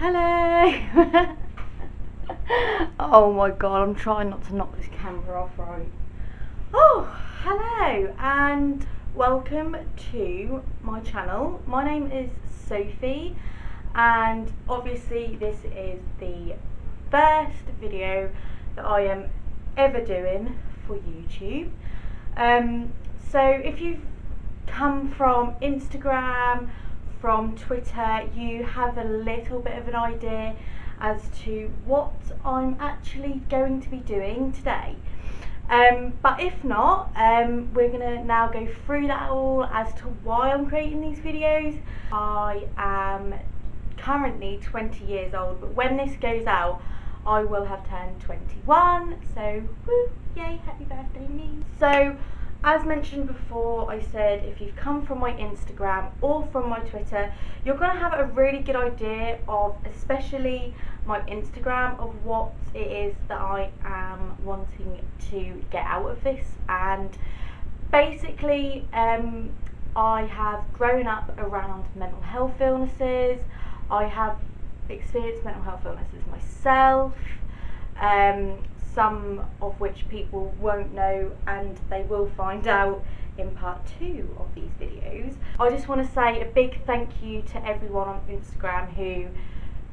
Hello! Oh my god, I'm trying not to knock this camera off right. Oh, hello and welcome to my channel. My name is Sophie and obviously this is the first video that I am ever doing for YouTube. So if you've come from Instagram, from Twitter, you have a little bit of an idea as to what I'm actually going to be doing today. But if not, we're going to now go through that all as to why I'm creating these videos. I am currently 20 years old, but when this goes out, I will have turned 21, so woo, yay, happy birthday me. So, as mentioned before, I said if you've come from my Instagram or from my Twitter, you're going to have a really good idea of, especially my Instagram, of what it is that I am wanting to get out of this. And basically, I have grown up around mental health illnesses. I have experienced mental health illnesses myself, some of which people won't know and they will find out in part 2 of these videos. I just want to say a big thank you to everyone on Instagram who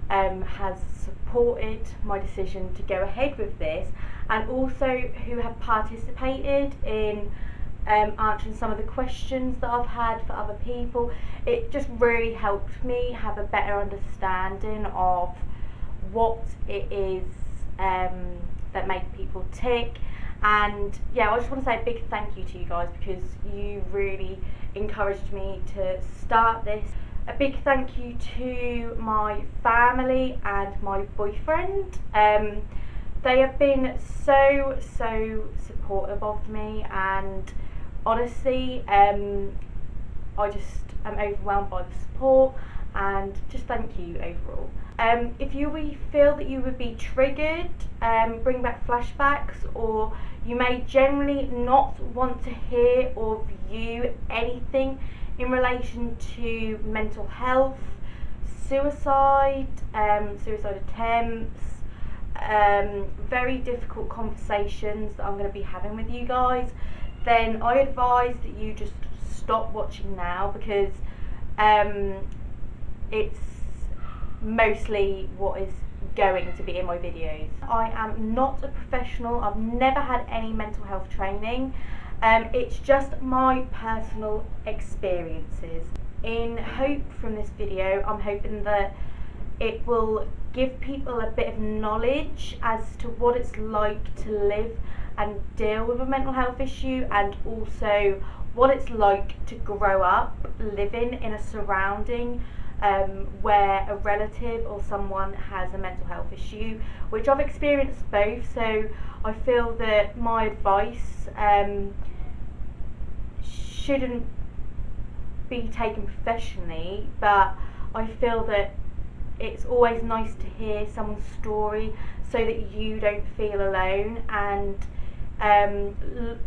has supported my decision to go ahead with this, and also who have participated in answering some of the questions that I've had for other people. It just really helped me have a better understanding of what it is that make people tick. And yeah, I just want to say a big thank you to you guys because you really encouraged me to start this. A big thank you to my family and my boyfriend. They have been so supportive of me, and honestly, I just am overwhelmed by the support, and just thank you overall. If you feel that you would be triggered, bring back flashbacks, or you may generally not want to hear or view anything in relation to mental health, suicide, suicide attempts, very difficult conversations that I'm going to be having with you guys, then I advise that you just stop watching now, because it's mostly what is going to be in my videos. I am not a professional. I've never had any mental health training. It's just my personal experiences. In hope from this video, I'm hoping that it will give people a bit of knowledge as to what it's like to live and deal with a mental health issue, and also what it's like to grow up living in a surrounding where a relative or someone has a mental health issue, which I've experienced both. So I feel that my advice shouldn't be taken professionally, but I feel that it's always nice to hear someone's story so that you don't feel alone. And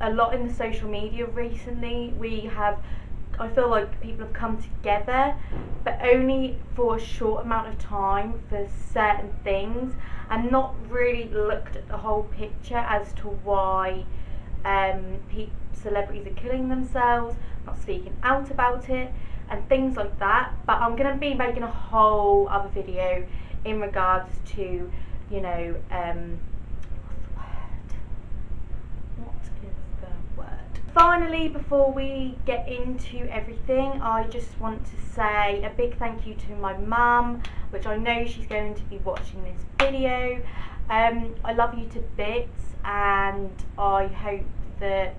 a lot in the social media recently, I feel like people have come together, but only for a short amount of time for certain things, and not really looked at the whole picture as to why celebrities are killing themselves, not speaking out about it, and things like that. But I'm going to be making a whole other video in regards to, you know, finally, before we get into everything, I just want to say a big thank you to my mum, which I know she's going to be watching this video. I love you to bits, and I hope that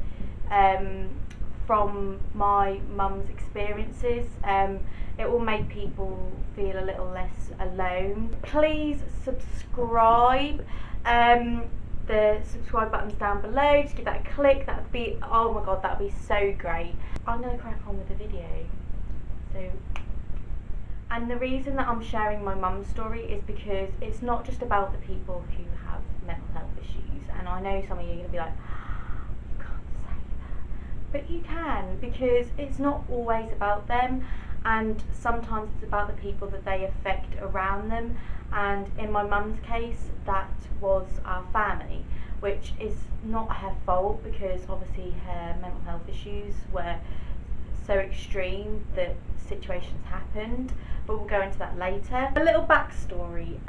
from my mum's experiences, it will make people feel a little less alone. Please subscribe. The subscribe button's down below, just give that a click. That would be, oh my god, that would be so great. I'm going to crack on with the video. So, and the reason that I'm sharing my mum's story is because it's not just about the people who have mental health issues, and I know some of you are going to be like, you can't say that, but you can, because it's not always about them. and sometimes it's about the people that they affect around them, and in my mum's case that was our family, which is not her fault because obviously her mental health issues were so extreme that situations happened, but we'll go into that later. A little backstory.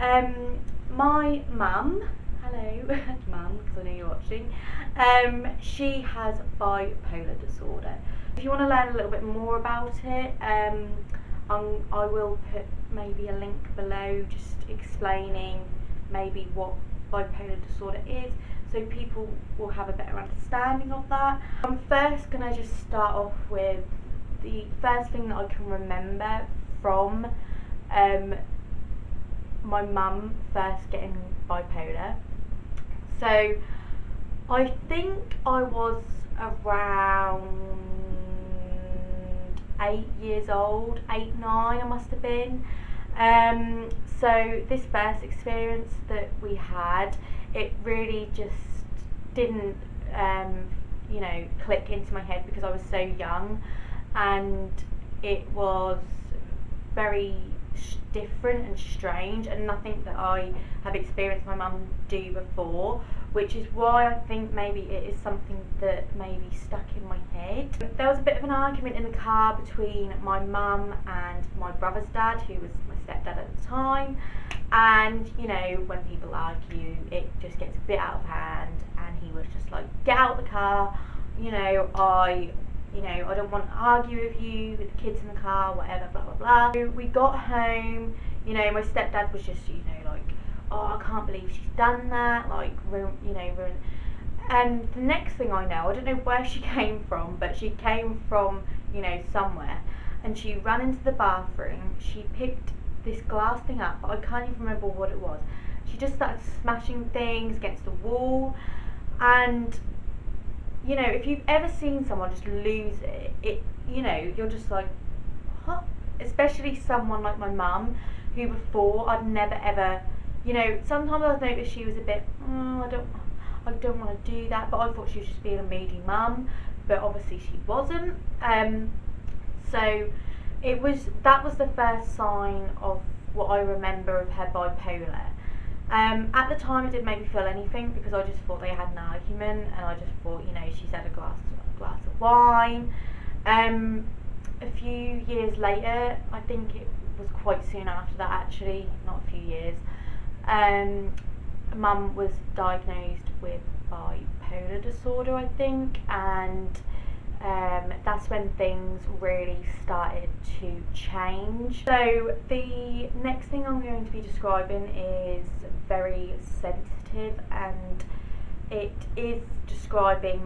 My mum, hello mum, because I know you're watching, she has bipolar disorder. If you want to learn a little bit more about it, I will put maybe a link below just explaining maybe what bipolar disorder is, so people will have a better understanding of that. I'm first going to just start off with the first thing that I can remember from my mum first getting bipolar. So I think I was around 8 years old, 8, 9 I must have been. So this first experience that we had, it really just didn't click into my head because I was so young, and it was very different and strange and nothing that I have experienced my mum do before, which is why I think maybe it is something that maybe stuck in my head. There was a bit of an argument in the car between my mum and my brother's dad, who was my stepdad at the time, and when people argue it just gets a bit out of hand, and he was just like, get out of the car, I don't want to argue with you, with the kids in the car, whatever, blah, blah, blah. So we got home, my stepdad was just, like, oh, I can't believe she's done that, like, ruin. And the next thing I know, I don't know where she came from, but she came from, somewhere, and she ran into the bathroom, she picked this glass thing up, but I can't even remember what it was. She just started smashing things against the wall, and if you've ever seen someone just lose it, you're just like, what? Especially someone like my mum, who before I'd never ever, sometimes I've noticed she was a bit, I don't want to do that, but I thought she was just being a moody mum, but obviously she wasn't. So that was the first sign of what I remember of her bipolar. At the time it didn't make me feel anything because I just thought they had an argument, and I just thought, she's had a glass of wine. A few years later, I think it was quite soon after that actually, not a few years, Mum was diagnosed with bipolar disorder, I think, and that's when things really started to change. So the next thing I'm going to be describing is very sensitive, and it is describing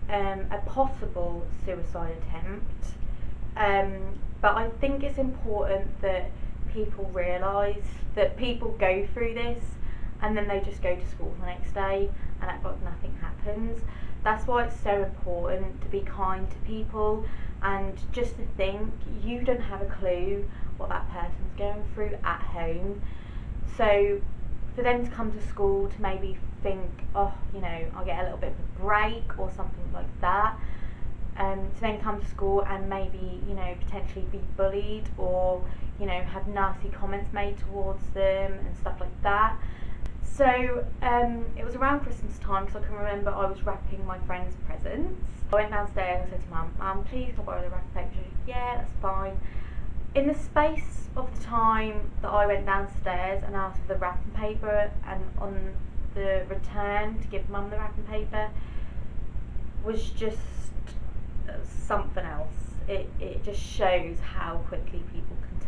a possible suicide attempt, but I think it's important that people realise that people go through this and then they just go to school the next day and act like nothing happens. That's why it's so important to be kind to people, and just to think you don't have a clue what that person's going through at home. So for them to come to school to maybe think, oh, I'll get a little bit of a break or something like that, to then come to school and maybe, potentially be bullied or, have nasty comments made towards them and stuff like that. So it was around Christmas time, because I can remember I was wrapping my friend's presents. I went downstairs and I said to Mum, please can I borrow the wrapping paper? She said, yeah, that's fine. In the space of the time that I went downstairs and asked for the wrapping paper, and on the return to give Mum the wrapping paper, was just something else. It just shows how quickly people can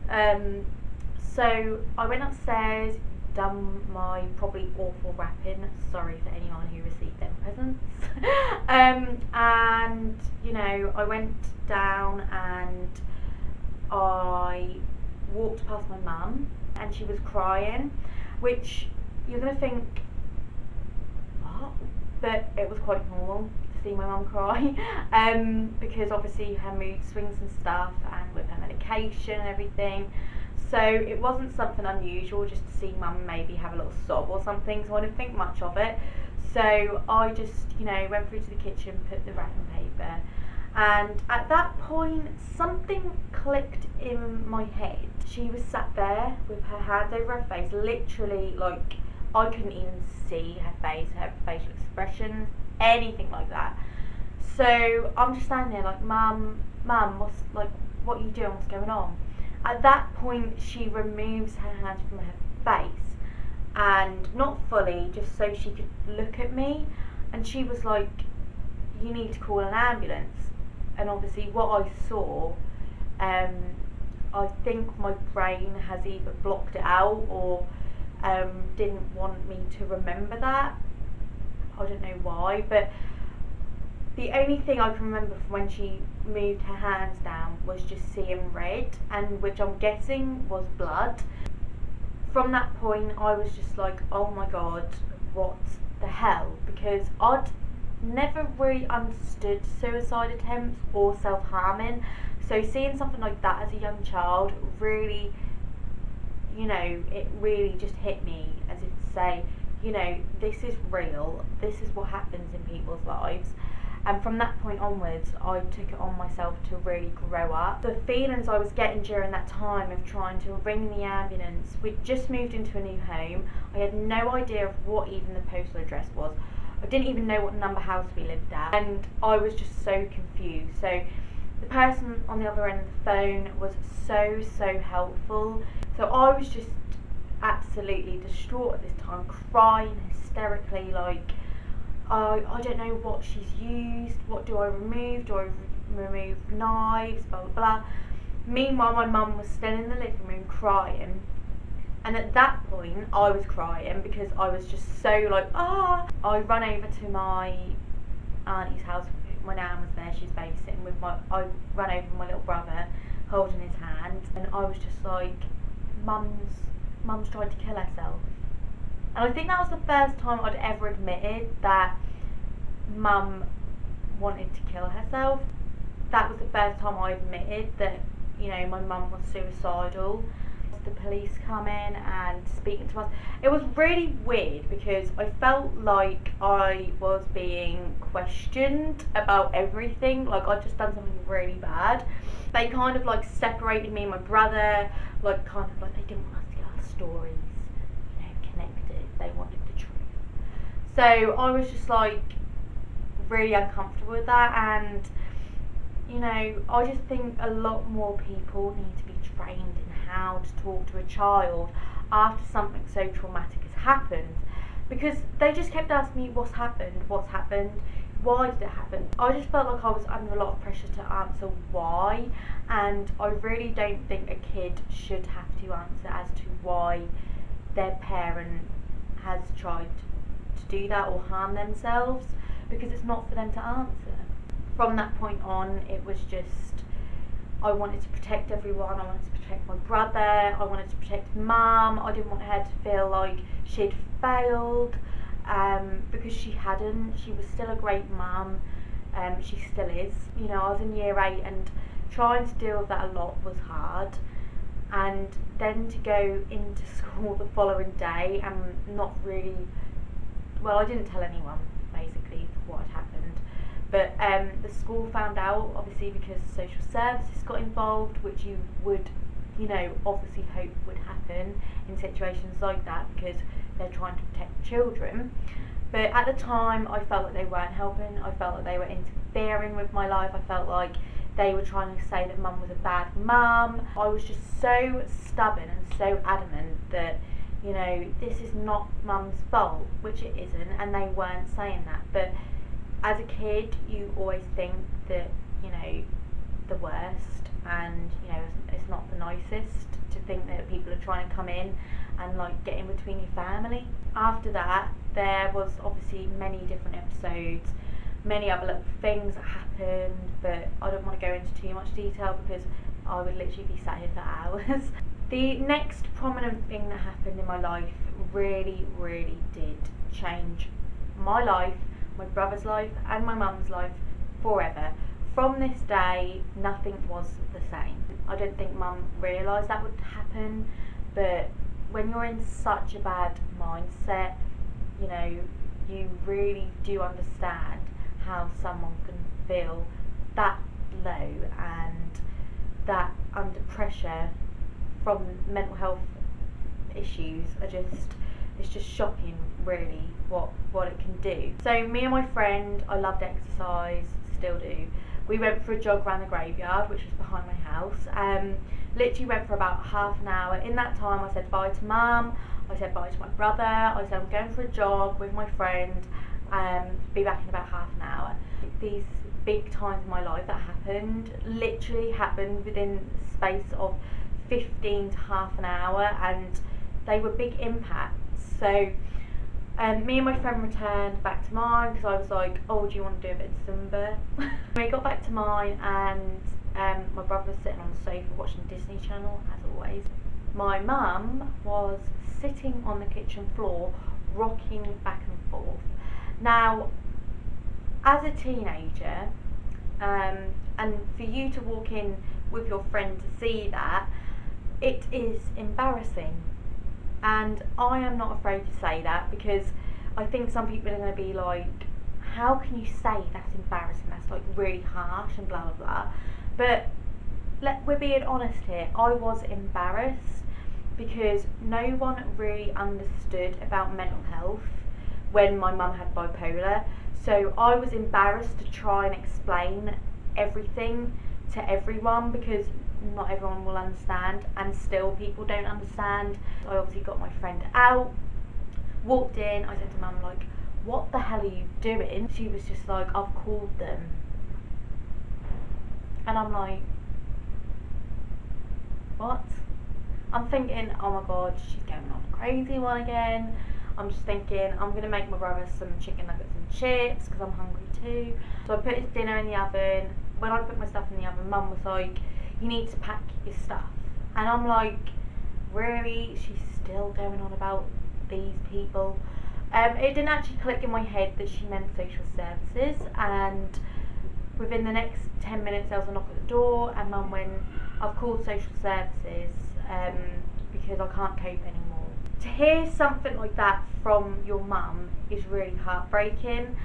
turn. So I went upstairs, done my probably awful wrapping, sorry for anyone who received them presents, and I went down and I walked past my mum, and she was crying, which you're going to think, what? But it was quite normal to see my mum cry, because obviously her mood swings and stuff, and with her medication and everything. So it wasn't something unusual just to see Mum maybe have a little sob or something, so I didn't think much of it. So I just, went through to the kitchen, put the wrapping paper, And at that point, something clicked in my head. She was sat there with her hands over her face, literally, like, I couldn't even see her face, her facial expressions, anything like that. So I'm just standing there like, Mum, what are you doing? What's going on? At that point, she removes her hands from her face, and not fully, just so she could look at me. And she was like, you need to call an ambulance. And obviously what I saw, I think my brain has either blocked it out or didn't want me to remember that. I don't know why, but the only thing I can remember from when she moved her hands down was just seeing red, and which I'm guessing was blood. From that point, I was just like, oh my god, what the hell? Because I'd never really understood suicide attempts or self-harming. So seeing something like that as a young child really, it really just hit me as if to say, this is real, this is what happens in people's lives. And from that point onwards, I took it on myself to really grow up. The feelings I was getting during that time of trying to ring the ambulance, we'd just moved into a new home. I had no idea of what even the postal address was. I didn't even know what number house we lived at. And I was just so confused. So the person on the other end of the phone was so helpful. So I was just absolutely distraught at this time, crying hysterically, like, I don't know what she's used, what do I remove? Do I remove knives, blah blah blah. Meanwhile, my mum was still in the living room crying, and at that point I was crying because I was just so like, ah. I run over to my auntie's house. My nan was there, she was babysitting with I ran over with my little brother holding his hand, and I was just like, mum's tried to kill herself. And I think that was the first time I'd ever admitted that mum wanted to kill herself. That was the first time I admitted that, my mum was suicidal. The police come in and speaking to us. It was really weird because I felt like I was being questioned about everything, like I'd just done something really bad. They kind of like separated me and my brother, like they didn't want us to get our stories connected. They wanted the truth. So I was just like really uncomfortable with that, and I just think a lot more people need to be trained in how to talk to a child after something so traumatic has happened, because they just kept asking me what's happened, why did it happen. I just felt like I was under a lot of pressure to answer why, and I really don't think a kid should have to answer as to why their parent has tried to do that or harm themselves, because it's not for them to answer. From that point on, it was just, I wanted to protect everyone. I wanted to protect my brother, I wanted to protect mum. I didn't want her to feel like she'd failed, because she hadn't. She was still a great mum, she still is. I was in year 8 and trying to deal with that a lot was hard. And then to go into school the following day and not really, well, I didn't tell anyone basically what had happened, but the school found out, obviously, because social services got involved, which you would obviously hope would happen in situations like that because they're trying to protect children. But at the time I felt like they weren't helping. I felt like they were interfering with my life. I felt like they were trying to say that mum was a bad mum. I was just so stubborn and so adamant that, this is not mum's fault, which it isn't, and they weren't saying that. But as a kid, you always think that, the worst, and, it's not the nicest to think that people are trying to come in and, get in between your family. After that, there was obviously many different episodes, many other little things that happened, but I don't want to go into too much detail because I would literally be sat here for hours. The next prominent thing that happened in my life really did change my life, my brother's life and my mum's life forever. From this day, nothing was the same. I don't think mum realised that would happen, but when you're in such a bad mindset, you really do understand how someone can feel that low and that under pressure from mental health issues it's just shocking really what it can do. So me and my friend, I loved exercise, still do. We went for a jog around the graveyard, which was behind my house. Literally went for about half an hour. In that time I said bye to mum, I said bye to my brother, I said I'm going for a jog with my friend, be back in about half an hour. These big times in my life that literally happened within the space of 15 to half an hour, and they were big impacts. So me and my friend returned back to mine because I was like, oh, do you want to do a bit of Zumba? We got back to mine, and my brother was sitting on the sofa watching Disney Channel, as always. My mum was sitting on the kitchen floor rocking back and forth. Now, as a teenager, and for you to walk in with your friend to see that, it is embarrassing. And I am not afraid to say that, because I think some people are going to be like, how can you say that's embarrassing, that's like really harsh and blah blah blah. But we're being honest here, I was embarrassed because no one really understood about mental health when my mum had bipolar. So I was embarrassed to try and explain everything to everyone, because not everyone will understand, and still people don't understand. I obviously got my friend out, walked in, I said to mum, like, what the hell are you doing? She was just like, I've called them. And I'm like, what? I'm thinking, oh my god, she's going on a crazy one again. I'm just thinking, I'm going to make my brother some chicken nuggets and chips because I'm hungry too. So I put his dinner in the oven. When I put my stuff in the oven, mum was like, you need to pack your stuff. And I'm like, really? She's still going on about these people? It didn't actually click in my head that she meant social services, and within the next 10 minutes there was a knock at the door, and mum went, I've called social services because I can't cope anymore. To hear something like that from your mum is really heartbreaking.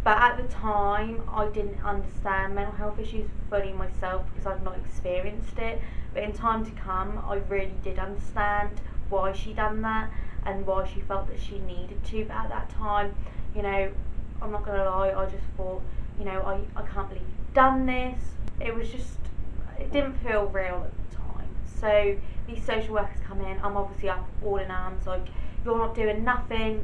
But at the time, I didn't understand mental health issues fully myself because I've not experienced it. But in time to come, I really did understand why she done that and why she felt that she needed to. But at that time, you know, I'm not gonna lie, I just thought, you know, I can't believe you've done this. It was just, it didn't feel real at the time. So these social workers come in, I'm obviously up all in arms, like, you're not doing nothing,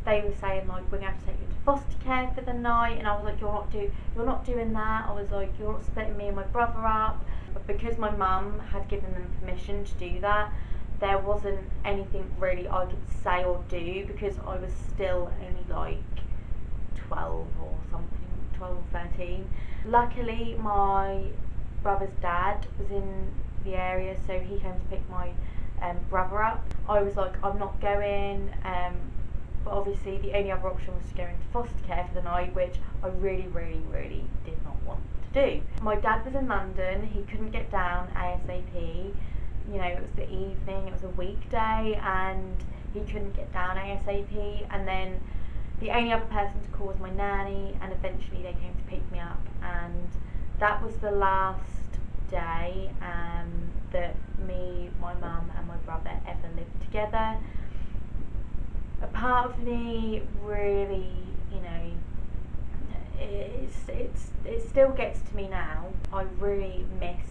they were saying like, we're going to have to take you to foster care for the night, and I was like, you're not doing that. I was like, you're not splitting me and my brother up. But because my mum had given them permission to do that, there wasn't anything really I could say or do, because I was still only like 12 or something, 12 or 13. Luckily my brother's dad was in the area, so he came to pick my brother up. I was like, I'm not going, but obviously the only other option was to go into foster care for the night, which I really did not want to do. My dad was in London, he couldn't get down ASAP. You know, it was the evening, it was a weekday, and he couldn't get down ASAP. And then the only other person to call was my nanny, and eventually they came to pick me up, and that was the last day that me, my mum and my brother ever lived together. A part of me really, you know, it still gets to me now. I really miss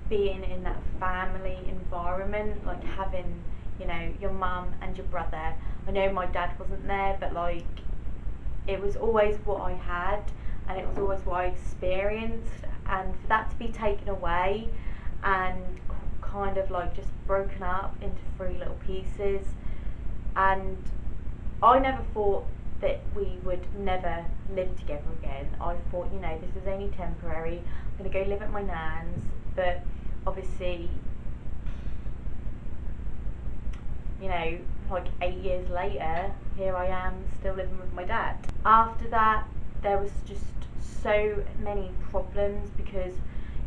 being in that family environment, like having, you know, your mum and your brother. I know my dad wasn't there, but like, it was always what I had, and it was always what I experienced, and for that to be taken away and kind of like just broken up into 3 little pieces. And I never thought that we would never live together again. I thought, you know, this is only temporary, I'm going to go live at my nan's. But obviously, you know, like 8 years later, here I am still living with my dad. After that, there was just so many problems, because,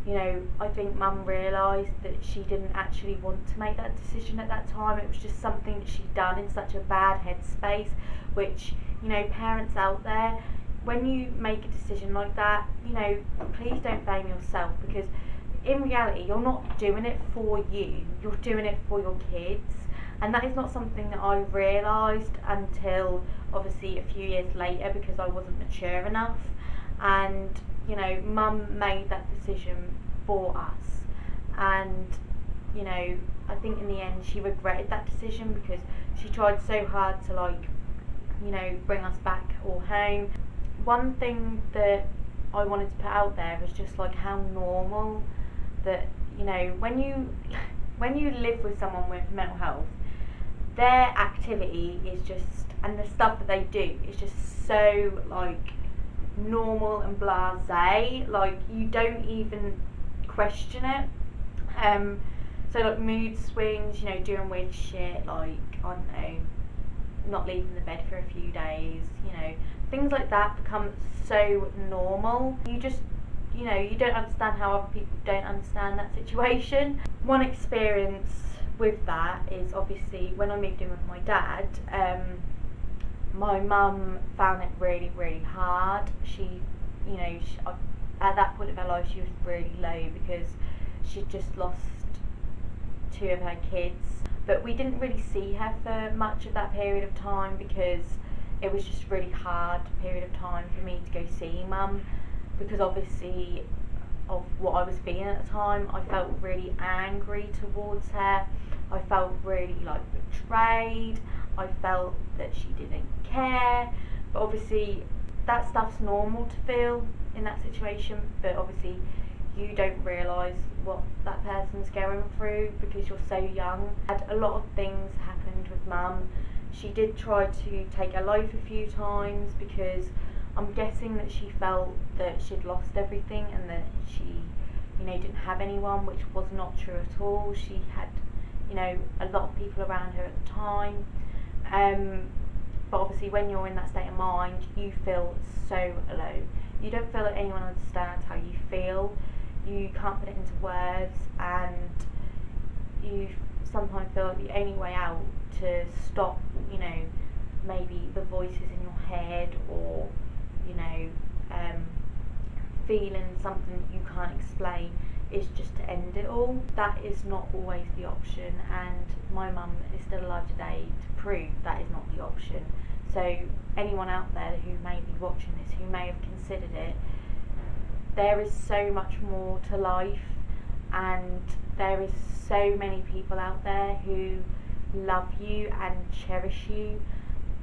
you know, I think mum realised that she didn't actually want to make that decision at that time. It was just something that she'd done in such a bad headspace, which, you know, parents out there, when you make a decision like that, you know, please don't blame yourself, because in reality you're not doing it for you, you're doing it for your kids. And that is not something that I realised until obviously a few years later, because I wasn't mature enough. And you know, mum made that decision for us, and you know, I think in the end she regretted that decision, because she tried so hard to, like, you know, bring us back all home. One thing that I wanted to put out there was just like how normal that, you know, when you live with someone with mental health, their activity is just, and the stuff that they do is just so like normal and blasé, like you don't even question it. So like mood swings, you know, doing weird shit, like, I don't know, not leaving the bed for a few days, you know, things like that become so normal. You just, you know, you don't understand how other people don't understand that situation. One experience with that is obviously when I moved in with my dad, my mum found it really, really hard. She, you know, at that point of her life she was really low because she'd just lost 2 of her kids. But we didn't really see her for much of that period of time, because it was just really hard period of time for me to go see mum, because obviously of what I was feeling at the time. I felt really angry towards her. I felt really like betrayed. I felt that she didn't care. But obviously that stuff's normal to feel in that situation, but obviously you don't realise what that person's going through because you're so young. Had a lot of things happened with mum. She did try to take her life a few times, because I'm guessing that she felt that she'd lost everything and that she, you know, didn't have anyone, which was not true at all. She had, you know, a lot of people around her at the time. But obviously when you're in that state of mind, you feel so alone. You don't feel that anyone understands how you feel. You can't put it into words, and you sometimes feel like the only way out to stop, you know, maybe the voices in your head, or, you know, feeling something you can't explain, is just to end it all. That is not always the option, and my mum is still alive today to prove that is not the option. So anyone out there who may be watching this, who may have considered it, there is so much more to life, and there is so many people out there who love you and cherish you,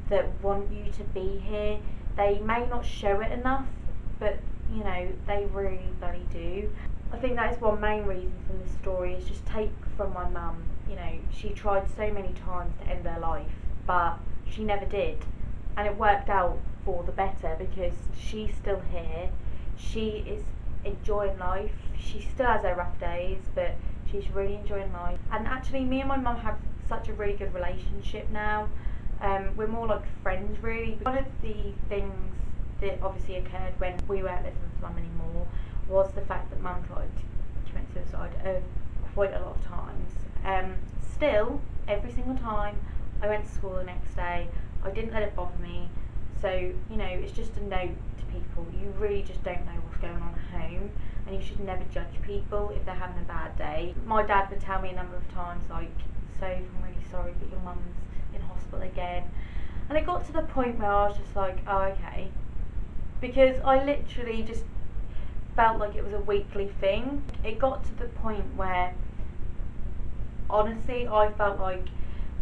that want you to be here. They may not show it enough, but you know, they really bloody do. I think that is one main reason from this story, is just take from my mum. You know, she tried so many times to end her life, but she never did, and it worked out for the better, because she's still here. She is enjoying life. She still has her rough days, but she's really enjoying life. And actually me and my mum have such a really good relationship now. We're more like friends, really. One of the things that obviously occurred when we weren't living with mum anymore was the fact that mum tried to commit suicide quite a lot of times. Still, every single time I went to school the next day, I didn't let it bother me. So, you know, it's just a note to people. You really just don't know what's going on at home, and you should never judge people if they're having a bad day. My dad would tell me a number of times, like, so I'm really sorry, but your mum's in hospital again. And it got to the point where I was just like, oh, okay. Because I literally just felt like it was a weekly thing. It got to the point where, honestly, I felt like,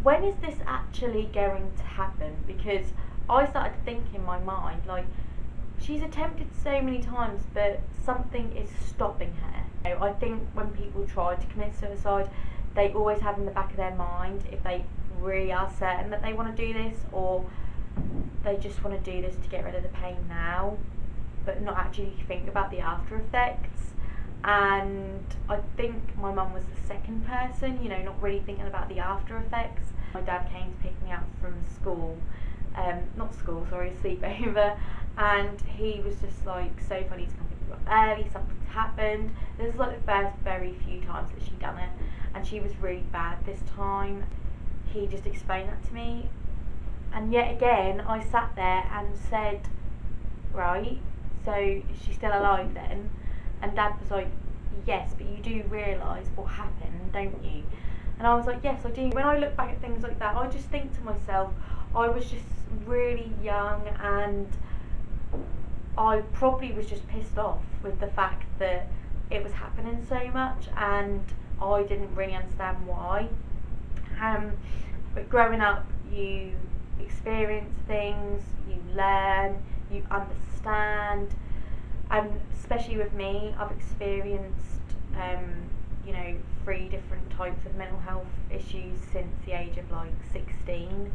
when is this actually going to happen? Because I started to think in my mind, like, she's attempted so many times, but something is stopping her. You know, I think when people try to commit suicide, they always have in the back of their mind if they really are certain that they want to do this, or they just want to do this to get rid of the pain now, but not actually think about the after effects. And I think my mum was the second person, you know, not really thinking about the after effects. My dad came to pick me up from school, sleepover, and he was just like, so funny to come pick me up early, something's happened. This is like the first very few times that she'd done it, and she was really bad this time. He just explained that to me, and yet again I sat there and said, right? So is she still alive then? And Dad was like, yes, but you do realise what happened, don't you? And I was like, yes, I do. When I look back at things like that, I just think to myself, I was just really young, and I probably was just pissed off with the fact that it was happening so much, and I didn't really understand why. But growing up, you experience things, you learn, you understand, and especially with me, I've experienced 3 different types of mental health issues since the age of like 16.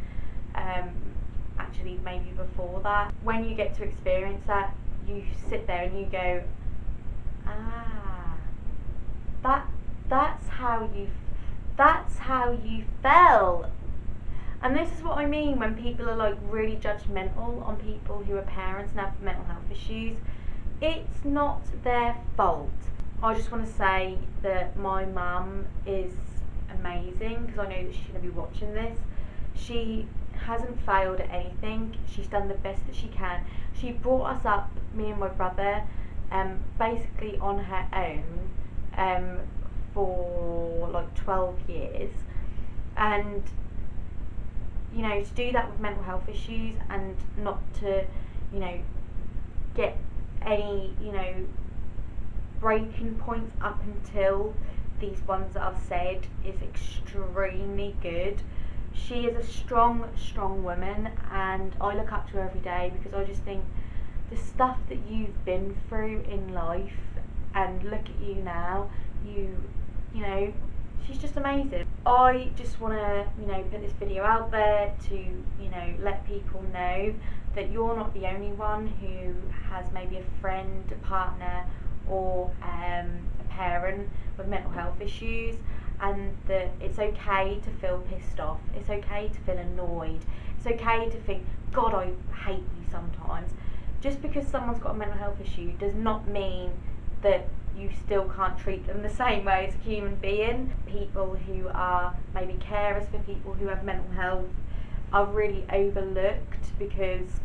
Actually maybe before that. When you get to experience that, you sit there and you go, that's how you felt. And this is what I mean when people are like really judgmental on people who are parents and have mental health issues. It's not their fault. I just want to say that my mum is amazing, because I know that she's going to be watching this. She hasn't failed at anything. She's done the best that she can. She brought us up, me and my brother, basically on her own for like 12 years. And to do that with mental health issues and not to get any breaking points up until these ones that I've said is extremely good. She is a strong woman, and I look up to her every day, because I just think the stuff that you've been through in life, and look at you now, she's just amazing. I just want to put this video out there to let people know that you're not the only one who has maybe a friend, a partner, or a parent with mental health issues, and that it's okay to feel pissed off, it's okay to feel annoyed, it's okay to think, God, I hate you sometimes. Just because someone's got a mental health issue does not mean that you still can't treat them the same way as a human being. People who are maybe carers for people who have mental health are really overlooked, because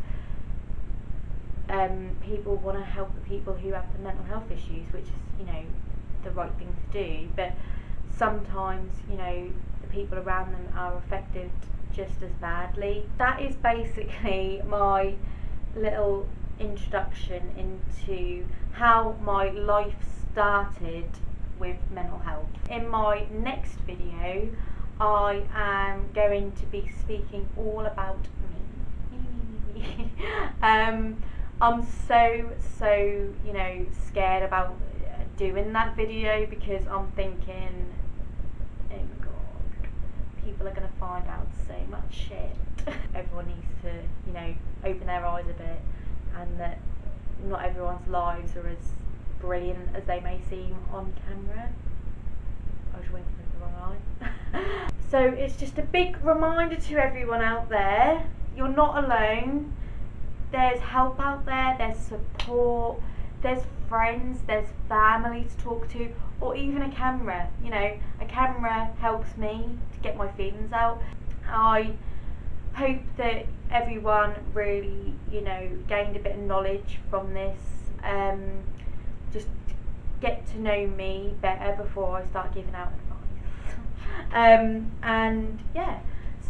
people want to help the people who have the mental health issues, which is the right thing to do, but sometimes the people around them are affected just as badly. That is basically my little introduction into how my life started with mental health. In my next video, I am going to be speaking all about me. I'm so scared about doing that video, because I'm thinking, oh my god, people are going to find out so much shit. Everyone needs to open their eyes a bit, and that not everyone's lives are as brilliant as they may seem on camera. I was winking with the wrong eye. So it's just a big reminder to everyone out there, you're not alone. There's help out there, there's support, there's friends, there's family to talk to, or even a camera. A camera helps me to get my feelings out. I hope that everyone really gained a bit of knowledge from this. Just get to know me better before I start giving out advice. And yeah,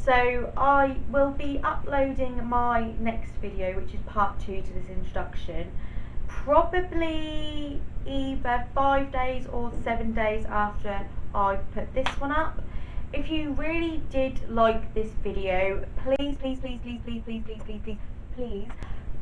so I will be uploading my next video, which is part 2 to this introduction, probably either 5 days or 7 days after I put this one up. If you really did like this video, please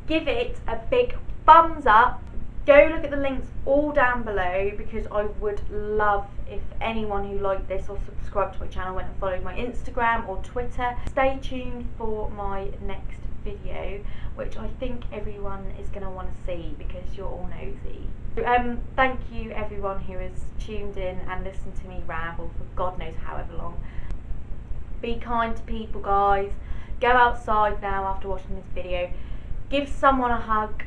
give it a big thumbs up. Go look at the links all down below, because I would love if anyone who liked this or subscribed to my channel went and followed my Instagram or Twitter. Stay tuned for my next video, which I think everyone is going to want to see, because you're all nosy. Thank you everyone who has tuned in and listened to me ramble for God knows however long. Be kind to people, guys. Go outside now after watching this video. Give someone a hug.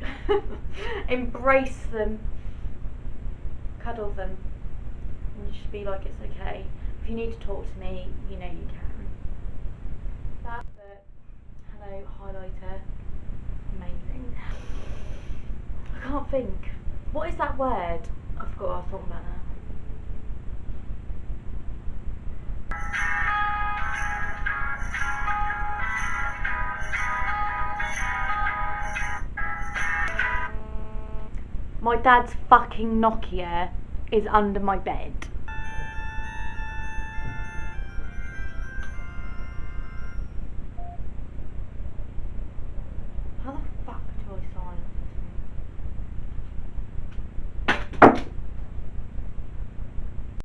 Embrace them. Cuddle them. And just be like, it's okay. If you need to talk to me, you can. That's it. Hello, highlighter. Amazing. can't think. What is that word? I forgot what I thought about that. My dad's fucking Nokia is under my bed.